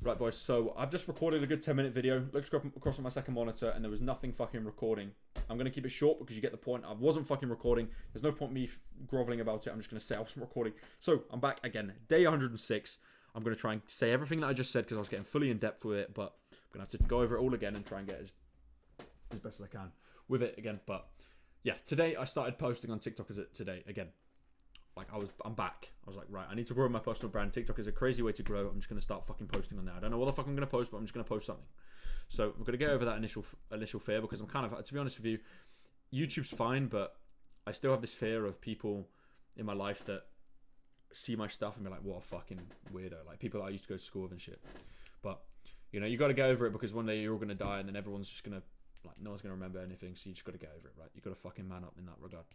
Right, boys, so I've just recorded a good 10-minute video. Looked across at my second monitor, and there was nothing fucking recording. I'm going to keep it short because you get the point. I wasn't fucking recording. There's no point me groveling about it. I'm just going to say I wasn't recording. So, I'm back again. Day 106. I'm going to try and say everything that I just said because I was getting fully in depth with it, but I'm going to have to go over it all again and try and get as best as I can with it again. But, yeah, today I started posting on TikTok today again. Like, I'm back. I was like, right, I need to grow my personal brand. TikTok is a crazy way to grow. I'm just going to start fucking posting on there. I don't know what the fuck I'm going to post, but I'm just going to post something. So we're going to get over that initial fear because I'm kind of, to be honest with you, YouTube's fine, but I still have this fear of people in my life that see my stuff and be like, what a fucking weirdo. Like, people that I used to go to school with and shit. But, you know, you got to get over it because one day you're all going to die and then everyone's just going to, like, no one's going to remember anything. So you just got to get over it, right? You got to fucking man up in that regard.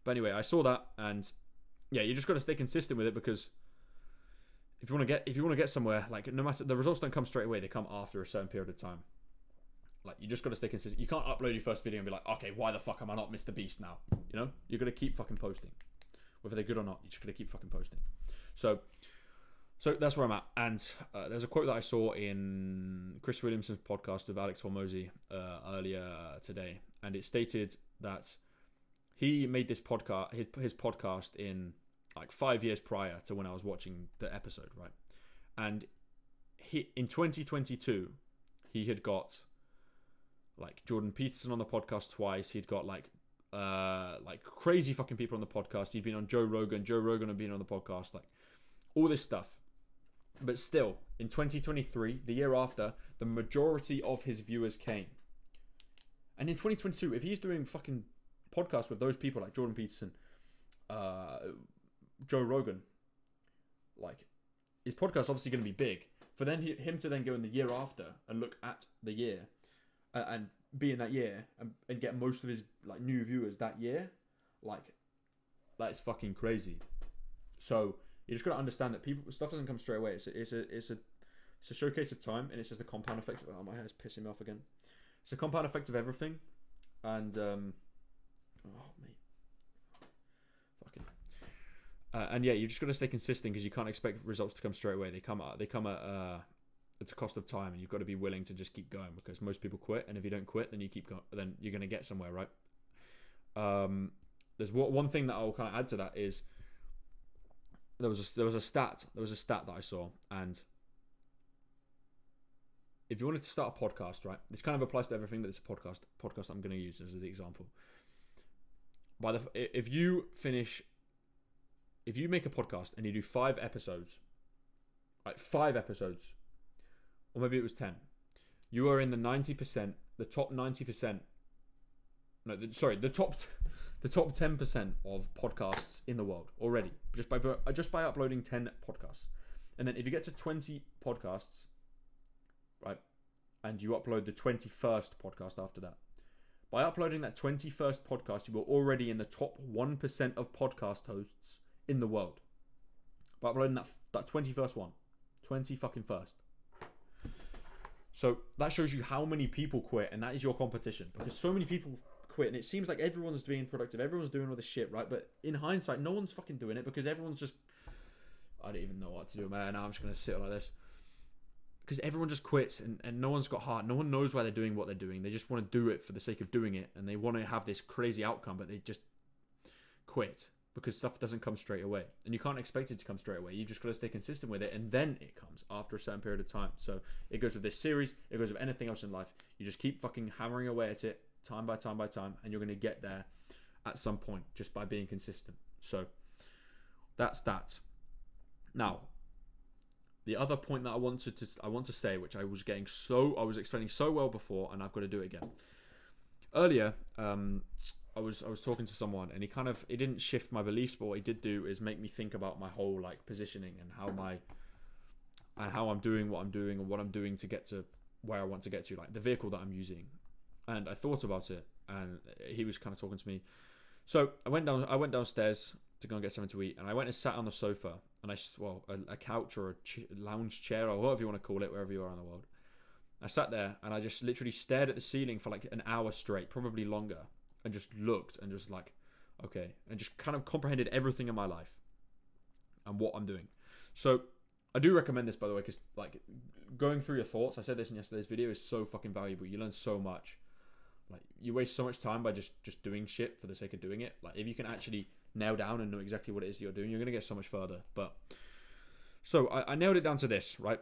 But anyway, I saw that and... yeah, you just got to stay consistent with it because if you want to get somewhere, like no matter the results don't come straight away, they come after a certain period of time. Like you just got to stay consistent. You can't upload your first video and be like, okay, why the fuck am I not Mr. Beast now? You know, you're gonna keep fucking posting, whether they're good or not. You're just gonna keep fucking posting. So that's where I'm at. And there's a quote that I saw in Chris Williamson's podcast with Alex Hormozy earlier today, and it stated that he made this podcast, his podcast in like 5 years prior to when I was watching the episode, right? And in 2022, he had got like Jordan Peterson on the podcast twice. He'd got like crazy fucking people on the podcast. He'd been on Joe Rogan. Joe Rogan had been on the podcast, like all this stuff. But still, in 2023, the year after, the majority of his viewers came. And in 2022, if he's doing fucking podcast with those people like Jordan Peterson, Joe Rogan, like his podcast obviously going to be big. For then him to then go in the year after and look at the year and be in that year and get most of his like new viewers that year, like that is fucking crazy. So you just got to understand that stuff doesn't come straight away. It's a showcase of time, and it's just the compound effect. Oh, my hair's pissing me off again. It's a compound effect of everything, and oh mate, fucking. And yeah, you just got to stay consistent because you can't expect results to come straight away. They come at it's a cost of time, and you've got to be willing to just keep going because most people quit, and if you don't quit, then you keep going, then you're going to get somewhere, right? There's one thing that I'll kind of add to that is there was a stat that I saw, and if you wanted to start a podcast, right, this kind of applies to everything, but it's a podcast I'm going to use as the example. If you make a podcast and you do 5 episodes, like 5 episodes, or maybe it was 10, you are in the 90%, the top 90%. No, the top 10% of podcasts in the world already, just by uploading 10 podcasts. And then if you get to 20 podcasts, right, and you upload the 21st podcast after that, by uploading that 21st podcast, you were already in the top 1% of podcast hosts in the world. By uploading that 21st one. 20 fucking first. So that shows you how many people quit, and that is your competition. Because so many people quit, and it seems like everyone's being productive, everyone's doing all this shit, right? But in hindsight, no one's fucking doing it because everyone's just... I don't even know what to do, man. Now I'm just going to sit like this. Because everyone just quits and no one's got heart. No one knows why they're doing what they're doing. They just want to do it for the sake of doing it. And they want to have this crazy outcome, but they just quit because stuff doesn't come straight away. And you can't expect it to come straight away. You've just got to stay consistent with it. And then it comes after a certain period of time. So it goes with this series. It goes with anything else in life. You just keep fucking hammering away at it time by time by time. And you're going to get there at some point just by being consistent. So that's that. Now, the other point that I want to say, which I was explaining so well before, and I've got to do it again. Earlier, I was talking to someone, and he didn't shift my beliefs, but what he did do is make me think about my whole like positioning and how I'm doing what I'm doing and what I'm doing to get to where I want to get to, like the vehicle that I'm using. And I thought about it, and he was kind of talking to me. So I went downstairs to go and get something to eat, and I went and sat on the sofa, and a couch or a lounge chair or whatever you want to call it, wherever you are in the world. I sat there and I just literally stared at the ceiling for like an hour straight, probably longer, and just looked and just like, okay, and just kind of comprehended everything in my life and what I'm doing. So I do recommend this, by the way, because like going through your thoughts, I said this in yesterday's video, is so fucking valuable. You learn so much. Like you waste so much time by just doing shit for the sake of doing it. Like if you can actually nail down and know exactly what it is you're doing, you're gonna get so much further. But so I nailed it down to this, right?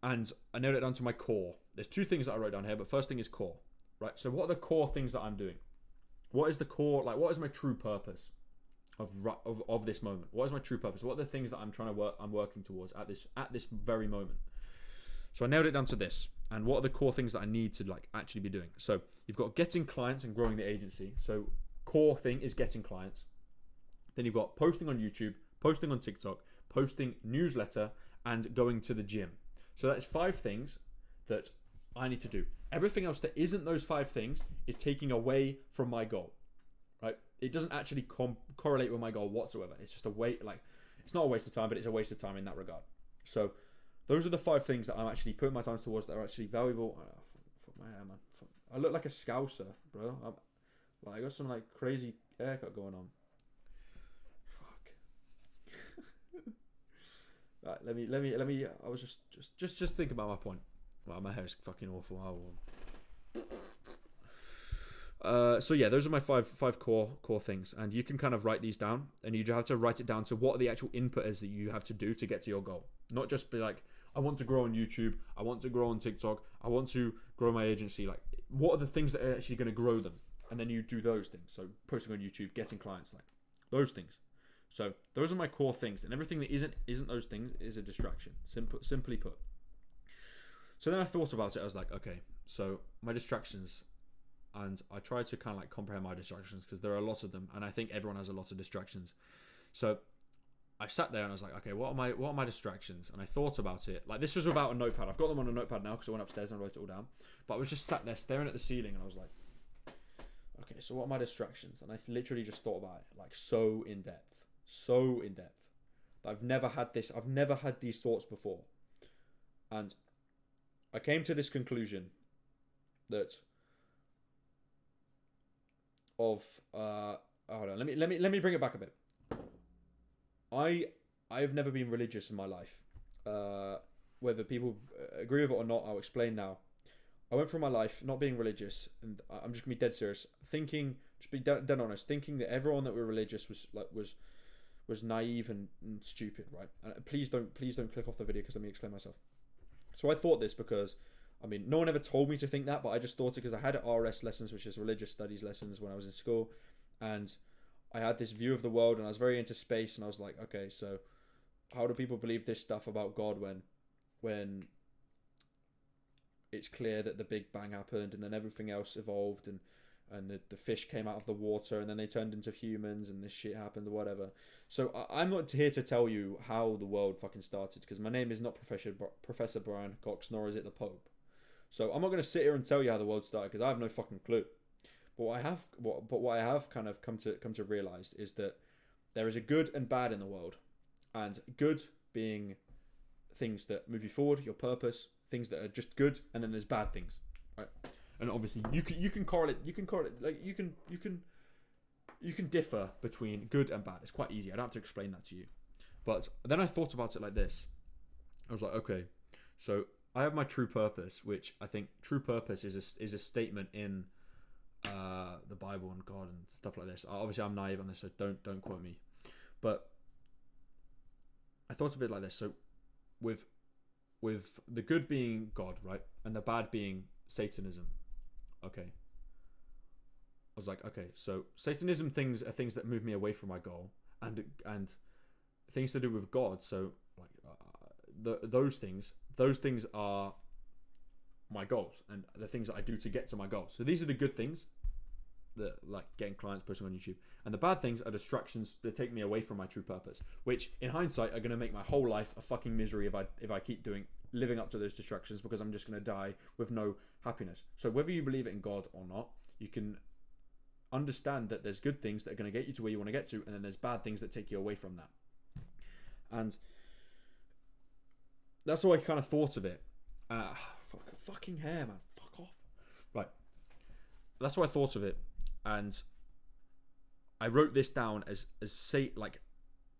And I nailed it down to my core. There's two things that I wrote down here, but first thing is core, right? So what are the core things that I'm doing? What is the core? Like what is my true purpose of this moment? What is my true purpose? What are the things that I'm working towards at this very moment? So I nailed it down to this. And what are the core things that I need to like actually be doing? So you've got getting clients and growing the agency. So core thing is getting clients. Then you've got posting on YouTube, posting on TikTok, posting newsletter, and going to the gym. So that's 5 things that I need to do. Everything else that isn't those 5 things is taking away from my goal, right? It doesn't actually correlate with my goal whatsoever. It's just it's not a waste of time, but it's a waste of time in that regard. So those are the 5 things that I'm actually putting my time towards that are actually valuable. Oh, fuck my hair, man. I look like a scouser, bro. I got some like crazy haircut going on. Fuck. Right, let me. I was just think about my point. Wow, my hair is fucking awful. So yeah, those are my five core things, and you can kind of write these down, and you have to write it down to what the actual input is that you have to do to get to your goal. Not just be like, I want to grow on YouTube, I want to grow on TikTok, I want to grow my agency. Like, what are the things that are actually going to grow them? And then you do those things. So posting on YouTube, getting clients, like those things. So those are my core things, and everything that isn't those things is a distraction. Simply put. So then I thought about it. I was like, okay, so my distractions, and I tried to kind of like comprehend my distractions because there are lots of them, and I think everyone has a lot of distractions. So I sat there and I was like, okay, what are my distractions? And I thought about it. Like, this was without a notepad. I've got them on a notepad now because I went upstairs and I wrote it all down. But I was just sat there staring at the ceiling, and I was like, okay, so what are my distractions? And I literally just thought about it, like so in depth. I've never had these thoughts before. And I came to this conclusion that hold on, let me bring it back a bit. I've never been religious in my life. Whether people agree with it or not, I'll explain now. I went through my life not being religious, and I'm just gonna be dead serious. Just be dead honest, thinking that everyone that were religious was naive and stupid, right? And please don't click off the video because let me explain myself. So I thought this because, I mean, no one ever told me to think that, but I just thought it because I had RS lessons, which is religious studies lessons, when I was in school, and I had this view of the world, and I was very into space, and I was like, okay, so how do people believe this stuff about God when it's clear that the Big Bang happened, and then everything else evolved, and the fish came out of the water, and then they turned into humans, and this shit happened, or whatever. So I'm not here to tell you how the world fucking started, because my name is not Professor Brian Cox, nor is it the Pope. So I'm not going to sit here and tell you how the world started, because I have no fucking clue. But what I have kind of come to realize is that there is a good and bad in the world, and good being things that move you forward, your purpose, things that are just good, and then there's bad things, right? And obviously you can correlate, like you can differ between good and bad. It's quite easy. I don't have to explain that to you. But then I thought about it like this. I was like, okay, so I have my true purpose, which I think true purpose is a statement in the Bible and God and stuff like this. Obviously, I'm naive on this, so don't quote me. But I thought of it like this. So with the good being God, right, and the bad being Satanism. Okay. I was like, okay, so Satanism things are things that move me away from my goal, and things to do with God. So like those things are my goals and the things that I do to get to my goals. So these are the good things, that like getting clients, posting on YouTube, and the bad things are distractions that take me away from my true purpose, which in hindsight are going to make my whole life a fucking misery if I keep living up to those distractions, because I'm just going to die with no happiness. So whether you believe in God or not, you can understand that there's good things that are going to get you to where you want to get to, and then there's bad things that take you away from that. And that's how I kind of thought of it. Fucking hair, man. Fuck off. Right. That's how I thought of it. And I wrote this down as say, like,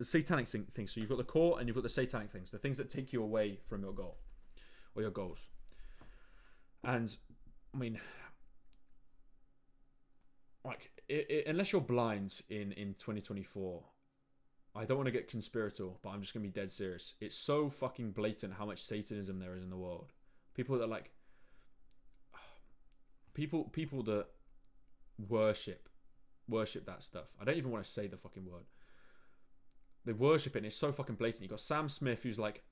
satanic things. So you've got the core and you've got the satanic things, the things that take you away from your goal or your goals. And I mean, like, unless you're blind in 2024, I don't want to get conspiratorial, but I'm just gonna be dead serious. It's so fucking blatant how much Satanism there is in the world. People that like, people that worship that stuff. I don't even want to say the fucking word. They worship it, and it's so fucking blatant. You got Sam Smith, who's like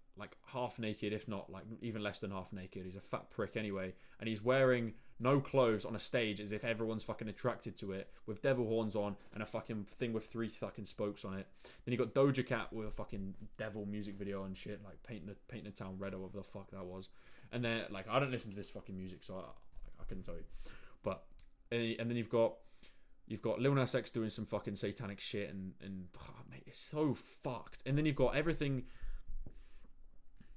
half naked, if not like even less than half naked. He's a fat prick anyway, and he's wearing no clothes on a stage as if everyone's fucking attracted to it, with devil horns on and a fucking thing with 3 fucking spokes on it. Then you got Doja Cat with a fucking devil music video and shit, like painting the town red or whatever the fuck that was. And then like, I don't listen to this fucking music, so I couldn't tell you. But and then you've got Lil Nas X doing some fucking satanic shit, and oh, mate, it's so fucked. And then you've got everything.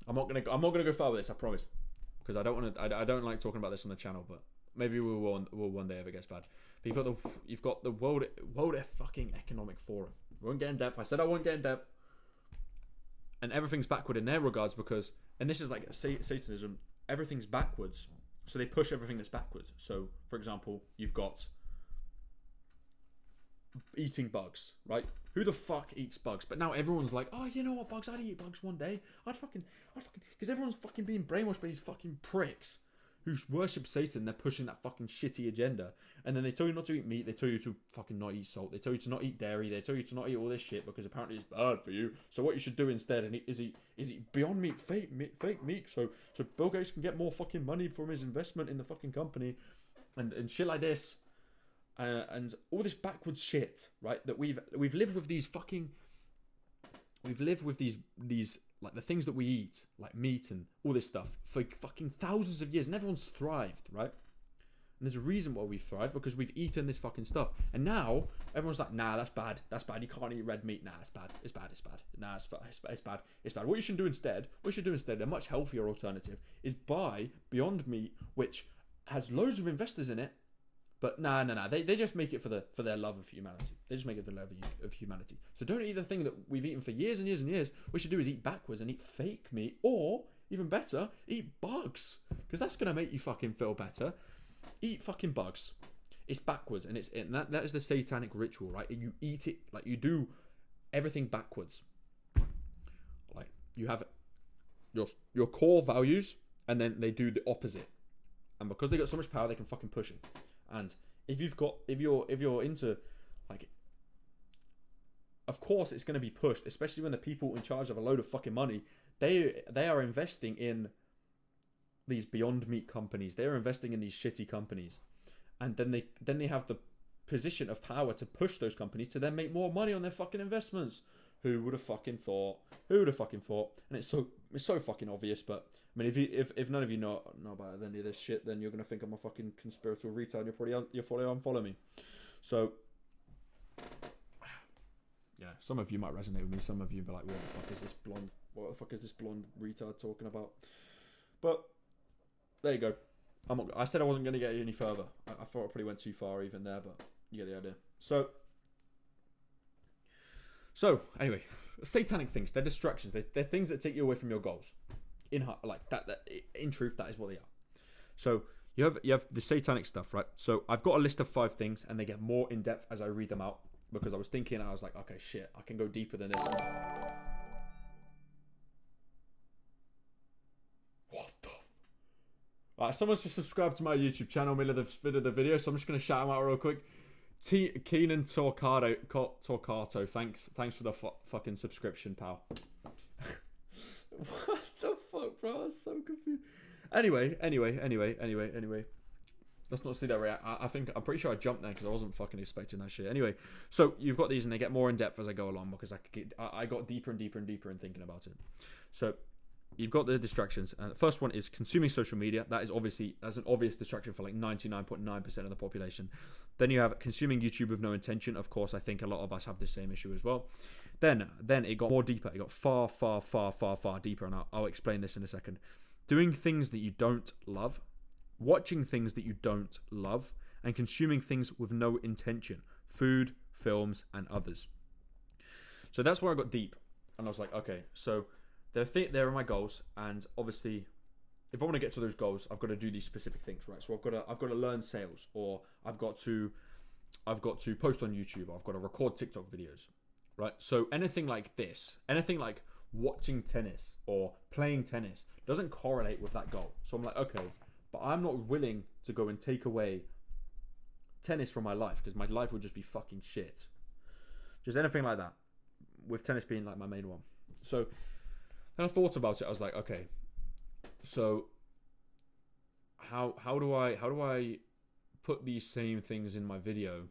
I'm not gonna go far with this, I promise, because I don't like talking about this on the channel, but maybe we'll one day if it gets bad. But you've got the World fucking Economic Forum. We won't get in depth. I said I won't get in depth, and everything's backward in their regards because, and this is like Satanism. Everything's backwards, so they push everything that's backwards. So, for example, you've got eating bugs, right? Who the fuck eats bugs? But now everyone's like, oh, you know what, bugs? I'd eat bugs one day. I'd fucking, because everyone's fucking being brainwashed by these fucking pricks who worship Satan. They're pushing that fucking shitty agenda, and then they tell you not to eat meat. They tell you to fucking not eat salt. They tell you to not eat dairy. They tell you to not eat all this shit because apparently it's bad for you. So what you should do instead is eat Beyond Meat, fake meat, so Bill Gates can get more fucking money from his investment in the fucking company, and shit like this. And all this backwards shit, right? That we've lived with these like the things that we eat, like meat and all this stuff, for fucking thousands of years, and everyone's thrived, right? And there's a reason why we've thrived, because we've eaten this fucking stuff. And now everyone's like, nah, that's bad. You can't eat red meat. Nah, it's bad. Nah, it's bad. What you should do instead, a much healthier alternative, is buy Beyond Meat, which has loads of investors in it. But nah. They just make it for their love of humanity. They just make it for the love of humanity. So don't eat the thing that we've eaten for years and years and years. What we should do is eat backwards and eat fake meat, or even better, eat bugs, because that's gonna make you fucking feel better. Eat fucking bugs. It's backwards, and that is the satanic ritual, right? You eat it like you do everything backwards. Like you have your core values, and then they do the opposite. And because they got so much power, they can fucking push it. And if you're into, like, of course it's going to be pushed, especially when the people in charge of a load of fucking money, they are investing in these Beyond Meat companies. They are investing in these shitty companies, and then they have the position of power to push those companies to then make more money on their fucking investments. Who would have fucking thought? And it's so fucking obvious. But I mean, if none of you know about any of this shit, then you're gonna think I'm a fucking conspiratorial retard. You'll probably unfollow me. So yeah, some of you might resonate with me. Some of you be like, what the fuck is this blonde retard talking about? But there you go. I said I wasn't gonna get any further. I thought I probably went too far even there, but you get the idea. So anyway, satanic things, they're distractions. They're things that take you away from your goals. In truth, that is what they are. So you have the satanic stuff, right? So I've got a list of 5 things, and they get more in depth as I read them out, because I was thinking, I was like, okay, shit, I can go deeper than this. What the? Alright, someone's just subscribed to my YouTube channel middle of the video, so I'm just gonna shout him out real quick. Keenan Torquato, thanks for the fucking subscription, pal. What the fuck, bro? I was so confused. Anyway. Let's not see that react. I'm pretty sure I jumped there because I wasn't fucking expecting that shit. Anyway, so you've got these, and they get more in depth as I go along, because I got deeper and deeper in thinking about it. So you've got the distractions. The first one is consuming social media. That's an obvious distraction for like 99.9% of the population. Then you have consuming YouTube with no intention. Of course, I think a lot of us have the same issue as well. Then it got more deeper. It got far deeper, and I'll explain this in a second. Doing things that you don't love, watching things that you don't love, and consuming things with no intention. Food, films, and others. So that's where I got deep, and I was like, okay, so there are my goals, and obviously, if I want to get to those goals, I've got to do these specific things, right? So I've got to learn sales, or I've got to post on YouTube, I've got to record TikTok videos, right? So anything like this, anything like watching tennis or playing tennis doesn't correlate with that goal. So I'm like, okay, but I'm not willing to go and take away tennis from my life, because my life would just be fucking shit. Just anything like that, with tennis being like my main one. So then I thought about it. I was like, okay, so how do I put these same things in my video,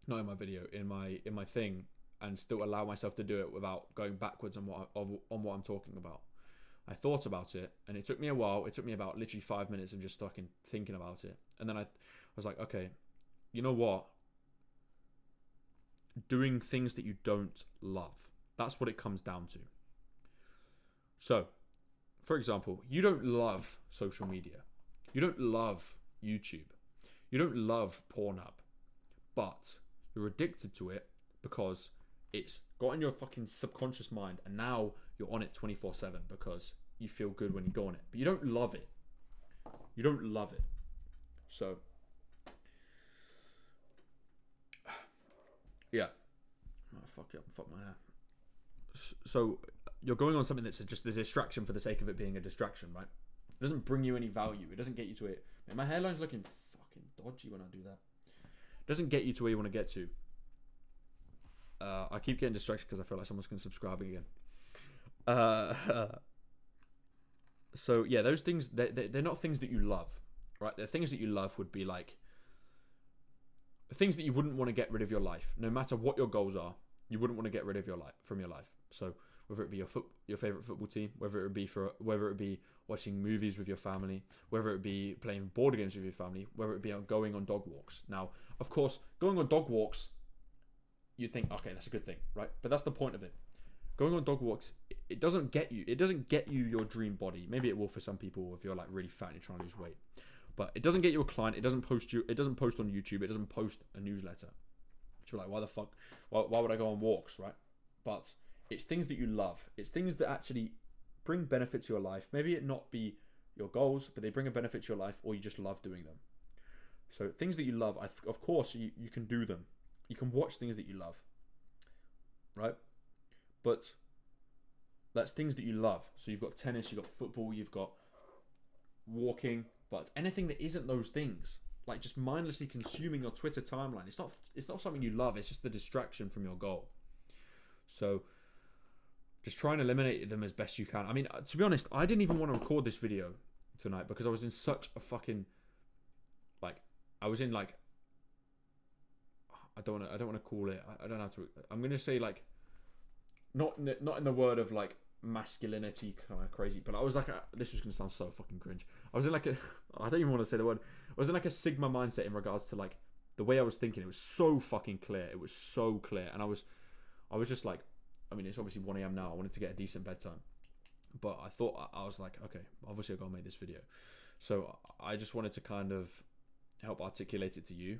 not in my video, in my thing, and still allow myself to do it without going backwards on what I'm talking about. I thought about it, and it took me a while. It took me about literally 5 minutes of just fucking thinking about it, and then I was like, okay, you know what? Doing things that you don't love. That's what it comes down to. So, for example, you don't love social media. You don't love YouTube. You don't love Pornhub. But you're addicted to it because it's got in your fucking subconscious mind, and now you're on it 24/7 because you feel good when you go on it. But you don't love it. You don't love it. So, yeah. Oh, fuck my hair. So, you're going on something that's just a distraction for the sake of it being a distraction, right? It doesn't bring you any value. It doesn't get you to it. Man, my hairline's looking fucking dodgy when I do that. It doesn't get you to where you want to get to. I keep getting distracted because I feel like someone's going to subscribe again. So yeah, those things, they're not things that you love, right? They're things that you love would be like things that you wouldn't want to get rid of your life. No matter what your goals are, you wouldn't want to get rid of your life from your life. So whether it be your favorite football team, whether it be watching movies with your family, whether it be playing board games with your family, whether it be going on dog walks. Now, of course, going on dog walks, you'd think, okay, that's a good thing, right? But that's the point of it. Going on dog walks, it doesn't get you your dream body. Maybe it will for some people if you're like really fat and you're trying to lose weight. But it doesn't get you a client. It doesn't post on YouTube. It doesn't post a newsletter. So you're like, why the fuck? Why would I go on walks, right? But it's things that you love. It's things that actually bring benefit to your life. Maybe it not be your goals, but they bring a benefit to your life, or you just love doing them. So things that you love, of course, you can do them. You can watch things that you love, right? But that's things that you love. So you've got tennis, you've got football, you've got walking, but anything that isn't those things, like just mindlessly consuming your Twitter timeline, it's not something you love. It's just the distraction from your goal. So just try and eliminate them as best you can. I mean, to be honest, I didn't even want to record this video tonight because I was in such a fucking I don't want to call it. I don't know how to. I'm gonna say like, not in the word of like masculinity kind of crazy, but I was like, this was gonna sound so fucking cringe. I was in like I don't even want to say the word. I was in like a Sigma mindset in regards to like the way I was thinking. It was so fucking clear. It was so clear, and I was just like, I mean, it's obviously 1 a.m. now. I wanted to get a decent bedtime, but I thought I was like, okay, obviously I gotta make this video. So I just wanted to kind of help articulate it to you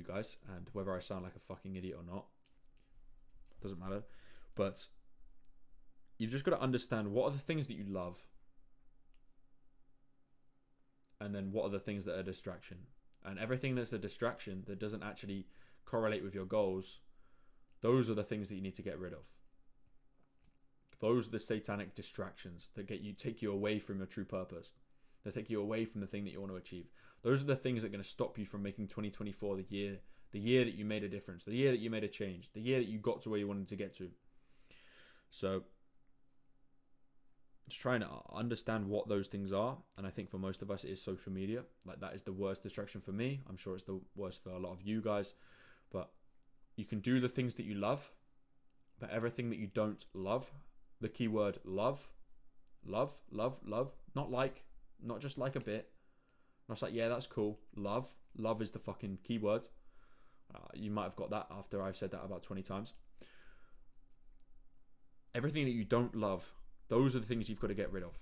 guys, and whether I sound like a fucking idiot or not doesn't matter, but you've just got to understand what are the things that you love, and then what are the things that are a distraction, and everything that's a distraction that doesn't actually correlate with your goals, those are the things that you need to get rid of. Those are the satanic distractions that take you away from your true purpose. They take you away from the thing that you want to achieve. Those are the things that are going to stop you from making 2024 the year that you made a difference, the year that you made a change, the year that you got to where you wanted to get to. So just trying to understand what those things are. And I think for most of us, it is social media. Like, that is the worst distraction for me. I'm sure it's the worst for a lot of you guys. But you can do the things that you love, but everything that you don't love, the keyword love, not just like a bit. And I was like, yeah, that's cool. Love is the fucking keyword. You might have got that after I've said that about 20 times. Everything that you don't love, those are the things you've got to get rid of.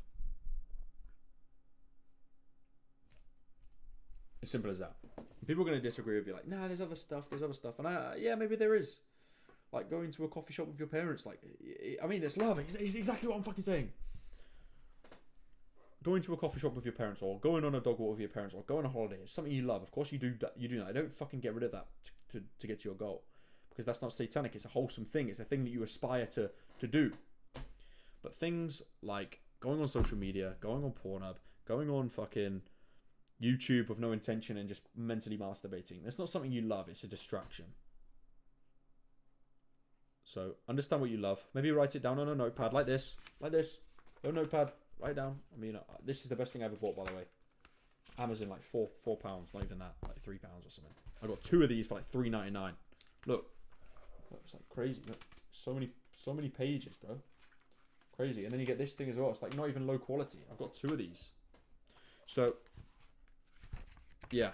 As simple as that. People are going to disagree with you, like, nah, there's other stuff. And yeah, maybe there is. like going to a coffee shop with your parents. Like, I mean, it's love. It's exactly what I'm fucking saying. Going to a coffee shop with your parents, or going on a dog walk with your parents, or going on a holiday, it's something you love. Of course, you do that. You do that. I don't fucking get rid of that to get to your goal, because that's not satanic. It's a wholesome thing. It's a thing that you aspire to do. But things like going on social media, going on Pornhub, going on fucking YouTube with no intention and just mentally masturbating, that's not something you love. It's a distraction. So understand what you love. Maybe write it down on a notepad like this. No notepad. Write it down. I mean, this is the best thing I ever bought, by the way. Amazon, like £4, not even that, like £3 or something. I got 2 of these for like $3.99. Look, it's like crazy. Look, so many pages, bro. Crazy. And then you get this thing as well. It's like not even low quality. I've got 2 of these. So, yeah.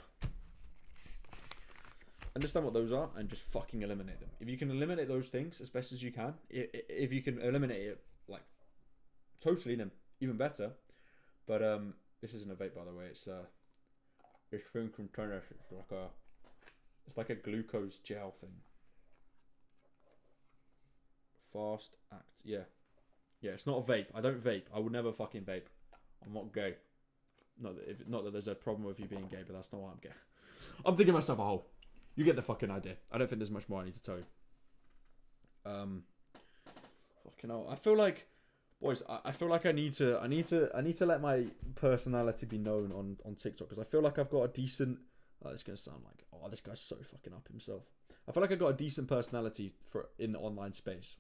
Understand what those are and just fucking eliminate them. If you can eliminate those things as best as you can, if you can eliminate it like totally, then even better. But this isn't a vape, by the way. It's thing from Tennis. It's like a glucose gel thing. Fast act. Yeah, it's not a vape. I don't vape. I would never fucking vape. I'm not gay. Not that there's a problem with you being gay, but that's not why I'm gay. I'm digging myself a hole. You get the fucking idea. I don't think there's much more I need to tell you. Fucking hell. I feel like, boys, I feel like I need to let my personality be known on TikTok, because I feel like I've got a decent. It's gonna sound like, oh, this guy's so fucking up himself. I feel like I've got a decent personality in the online space.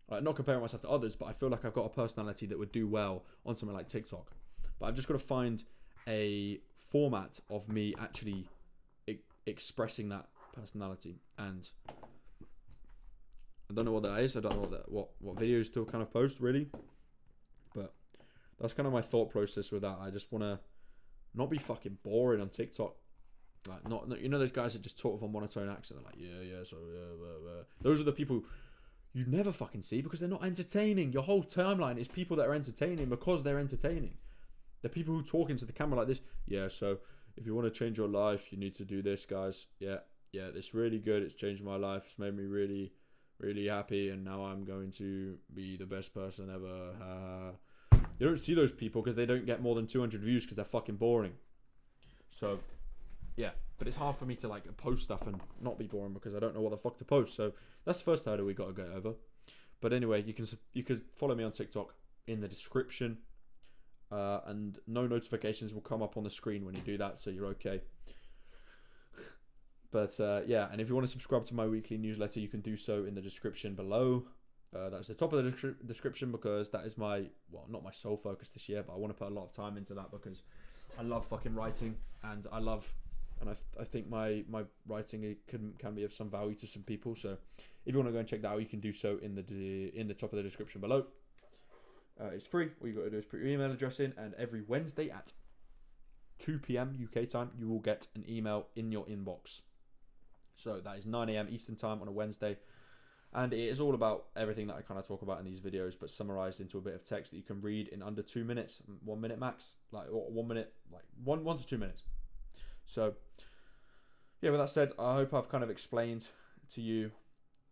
Like, not comparing myself to others, but I feel like I've got a personality that would do well on something like TikTok. But I've just got to find a format of me actually expressing that personality, and I don't know what that is. I don't know what videos to kind of post, really, but that's kind of my thought process with that. I just want to not be fucking boring on TikTok. Like, not those guys that just talk with a monotone accent. They're like, so those are the people you never fucking see, because they're not entertaining. Your whole timeline is people that are entertaining because they're entertaining. The people who talk into the camera like this. Yeah, so if you want to change your life, you need to do this, guys. Yeah, it's really good. It's changed my life. It's made me really, really happy, and now I'm going to be the best person ever. You don't see those people because they don't get more than 200 views because they're fucking boring. So, yeah, but it's hard for me to like post stuff and not be boring because I don't know what the fuck to post. So that's the first hurdle we got to get over. But anyway, you can follow me on TikTok in the description. And no notifications will come up on the screen when you do that, so you're okay. But yeah, and if you want to subscribe to my weekly newsletter, you can do so in the description below. That's the top of the description, because that is not my sole focus this year, but I want to put a lot of time into that because I love fucking writing, and I think my writing can be of some value to some people. So if you want to go and check that out, you can do so in the top of the description below. It's free. All you got to do is put your email address in, and every Wednesday at 2 p.m. UK time, you will get an email in your inbox. So that is 9 a.m. Eastern time on a Wednesday, and it is all about everything that I kind of talk about in these videos, but summarized into a bit of text that you can read in under 2 minutes, 1 minute max, like 1 minute, like one to 2 minutes. So yeah, with that said, I hope I've kind of explained to you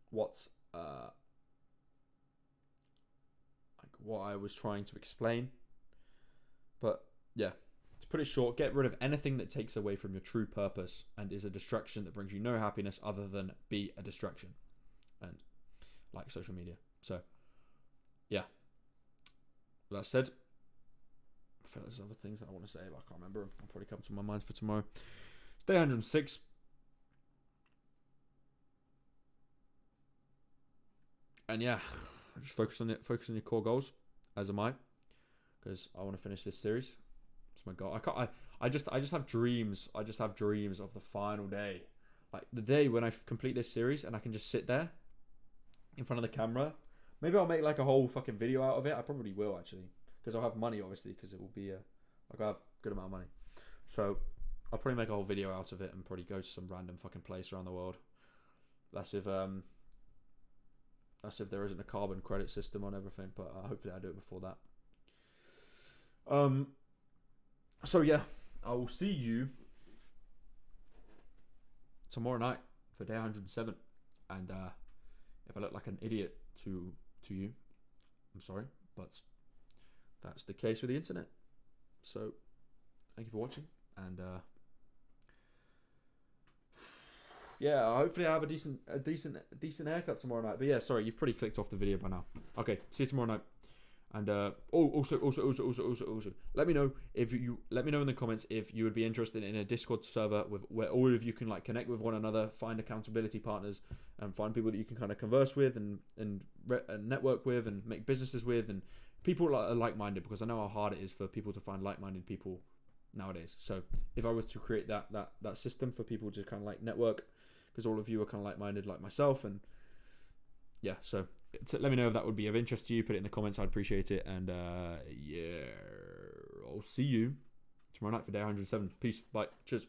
what I was trying to explain. But yeah, to put it short, get rid of anything that takes away from your true purpose and is a distraction that brings you no happiness other than be a distraction, and like social media. So yeah, with that said, I feel there's other things that I want to say, but I can't remember them. I'll probably come to my mind for tomorrow. It's day 106. And yeah, just focus on your core goals, as am I, because I want to finish this series. It's my goal. I just have dreams. I just have dreams of the final day, like the day when I complete this series and I can just sit there in front of the camera. Maybe I'll make like a whole fucking video out of it. I probably will, actually, because I'll have money, obviously, because it will be like I have a good amount of money. So I'll probably make a whole video out of it and probably go to some random fucking place around the world. That's if there isn't a carbon credit system on everything, but hopefully I do it before that. So yeah, I will see you tomorrow night for day 107, and If I look like an idiot to you, I'm sorry, but that's the case with the internet. So thank you for watching, and yeah, hopefully I have a decent haircut tomorrow night. But yeah, sorry, you've probably clicked off the video by now. Okay, see you tomorrow night. And also, let me know in the comments if you would be interested in a Discord server where all of you can like connect with one another, find accountability partners, and find people that you can kind of converse with and network with and make businesses with, and people are like-minded, because I know how hard it is for people to find like-minded people nowadays. So if I was to create that system for people to kind of like network, because all of you are kind of like-minded like myself, and yeah, so let me know if that would be of interest to you. Put it in the comments, I'd appreciate it. And yeah, I'll see you tomorrow night for day 107. Peace, bye, cheers.